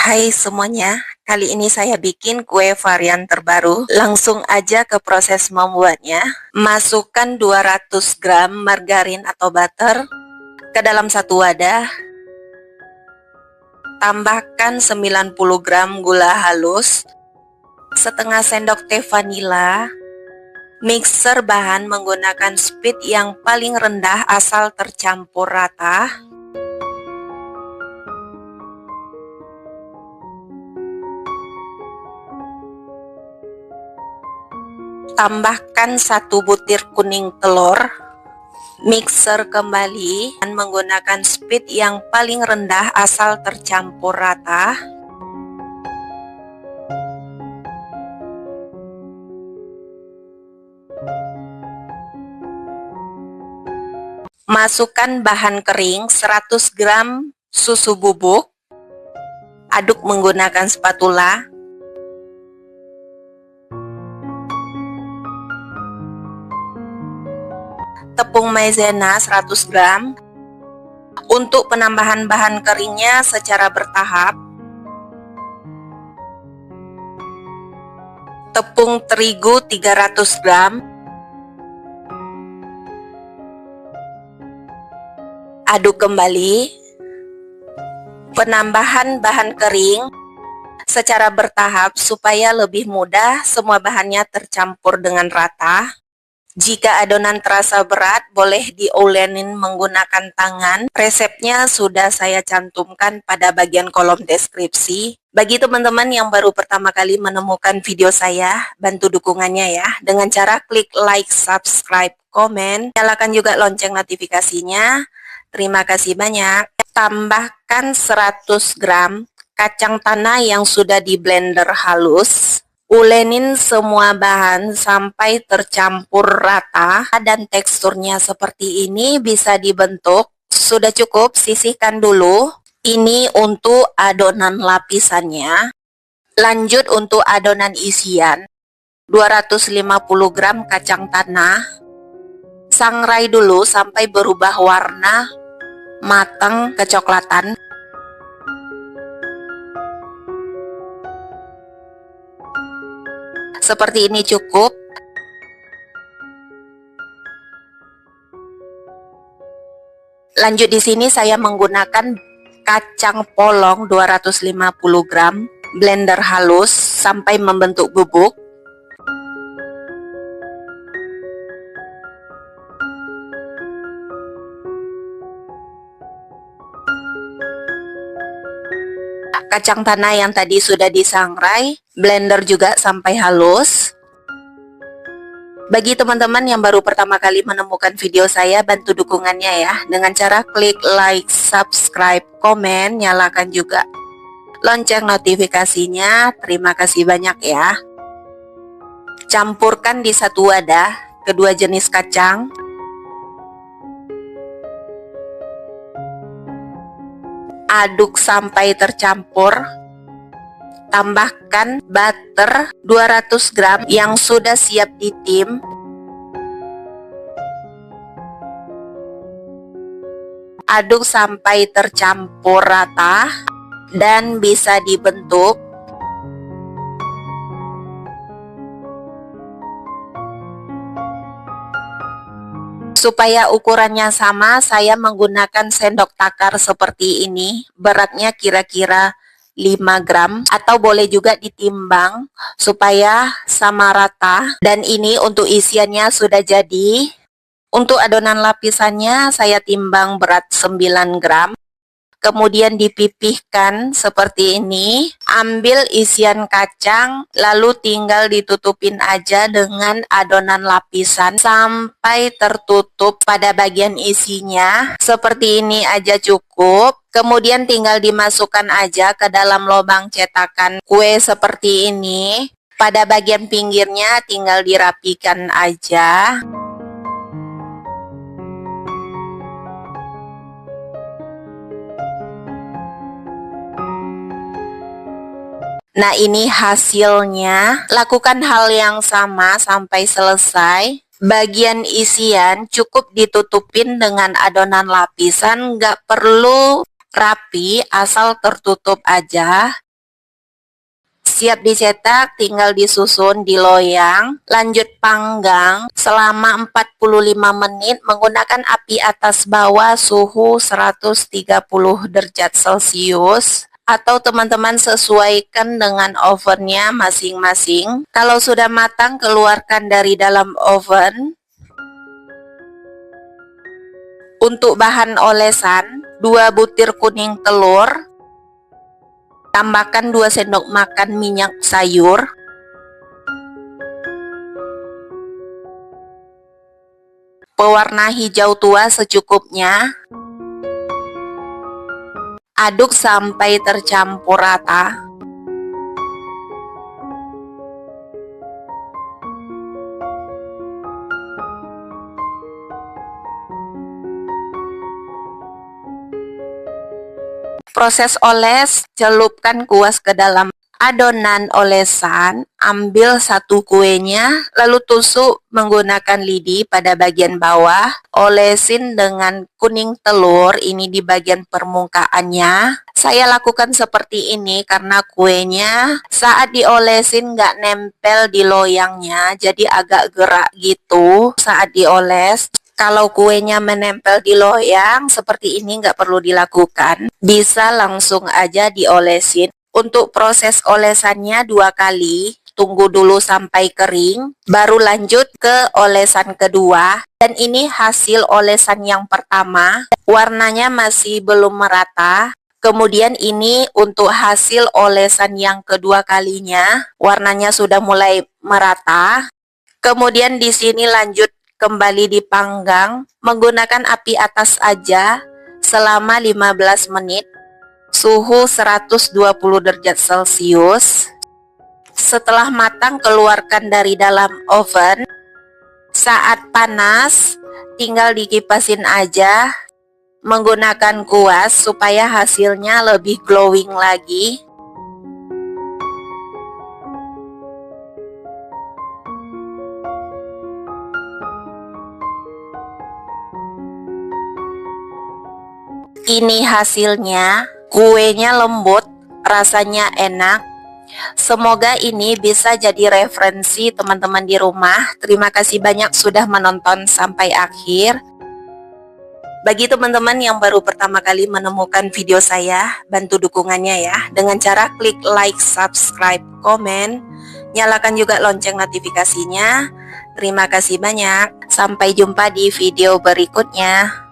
Hai semuanya, kali ini saya bikin kue varian terbaru. Langsung aja ke proses membuatnya. Masukkan 200 gram margarin atau butter ke dalam satu wadah. Tambahkan 90 gram gula halus, setengah sendok teh vanila. Mixer bahan menggunakan speed yang paling rendah asal tercampur rata. Tambahkan 1 butir kuning telur. Mixer kembali dan menggunakan speed yang paling rendah asal tercampur rata. Masukkan bahan kering 100 gram susu bubuk. Aduk menggunakan spatula. Tepung maizena 100 gram. Untuk penambahan bahan keringnya secara bertahap. Tepung terigu 300 gram. Aduk kembali. Penambahan bahan kering secara bertahap supaya lebih mudah semua bahannya tercampur dengan rata. Jika adonan terasa berat, boleh diolenin menggunakan tangan. Resepnya sudah saya cantumkan pada bagian kolom deskripsi. Bagi teman-teman yang baru pertama kali menemukan video saya, bantu dukungannya ya, dengan cara klik like, subscribe, komen, nyalakan juga lonceng notifikasinya. Terima kasih banyak. Tambahkan 100 gram kacang tanah yang sudah di blender halus. Ulenin semua bahan sampai tercampur rata dan teksturnya seperti ini bisa dibentuk. Sudah cukup, sisihkan dulu. Ini untuk adonan lapisannya. Lanjut untuk adonan isian. 250 gram kacang tanah. Sangrai dulu sampai berubah warna matang kecoklatan. Seperti ini cukup. Lanjut di sini saya menggunakan kacang polong 250 gram, blender halus sampai membentuk bubuk. Kacang tanah yang tadi sudah disangrai, blender juga sampai halus. Bagi teman-teman yang baru pertama kali menemukan video saya, bantu dukungannya ya, dengan cara klik like, subscribe, komen, nyalakan juga lonceng notifikasinya. Terima kasih banyak ya. Campurkan di satu wadah kedua jenis kacang. Aduk sampai tercampur. Tambahkan butter 200 gram yang sudah siap ditim. Aduk sampai tercampur rata dan bisa dibentuk. Supaya ukurannya sama, saya menggunakan sendok takar seperti ini. Beratnya kira-kira 5 gram atau boleh juga ditimbang supaya sama rata. Dan ini untuk isiannya sudah jadi. Untuk adonan lapisannya saya timbang berat 9 gram. Kemudian dipipihkan seperti ini. Ambil isian kacang, lalu tinggal ditutupin aja dengan adonan lapisan sampai tertutup pada bagian isinya. Seperti ini aja cukup. Kemudian tinggal dimasukkan aja ke dalam lubang cetakan kue seperti ini. Pada bagian pinggirnya tinggal dirapikan aja. Nah, ini hasilnya. Lakukan hal yang sama sampai selesai. Bagian isian cukup ditutupin dengan adonan lapisan, nggak perlu rapi, asal tertutup aja. Siap dicetak, tinggal disusun di loyang, lanjut panggang selama 45 menit menggunakan api atas bawah suhu 130 derajat Celcius. Atau teman-teman sesuaikan dengan ovennya masing-masing. Kalau sudah matang, keluarkan dari dalam oven. Untuk bahan olesan, 2 butir kuning telur, tambahkan 2 sendok makan minyak sayur, pewarna hijau tua secukupnya, aduk sampai tercampur rata. Proses oles, celupkan kuas ke dalam adonan olesan, ambil satu kuenya, lalu tusuk menggunakan lidi pada bagian bawah, olesin dengan kuning telur ini di bagian permukaannya. Saya lakukan seperti ini karena kuenya saat diolesin nggak nempel di loyangnya, jadi agak gerak gitu saat dioles. Kalau kuenya menempel di loyang seperti ini nggak perlu dilakukan, bisa langsung aja diolesin. Untuk proses olesannya 2 kali, tunggu dulu sampai kering, baru lanjut ke olesan kedua. Dan ini hasil olesan yang pertama, warnanya masih belum merata. Kemudian ini untuk hasil olesan yang kedua kalinya, warnanya sudah mulai merata. Kemudian di sini lanjut kembali dipanggang menggunakan api atas aja selama 15 menit, suhu 120 derajat Celcius. Setelah matang, keluarkan dari dalam oven. Saat panas, tinggal dikipasin aja menggunakan kuas supaya hasilnya lebih glowing lagi. Ini hasilnya, kuenya lembut, rasanya enak. Semoga ini bisa jadi referensi teman-teman di rumah. Terima kasih banyak sudah menonton sampai akhir. Bagi teman-teman yang baru pertama kali menemukan video saya, bantu dukungannya ya dengan cara klik like, subscribe, komen, nyalakan juga lonceng notifikasinya. Terima kasih banyak. Sampai jumpa di video berikutnya.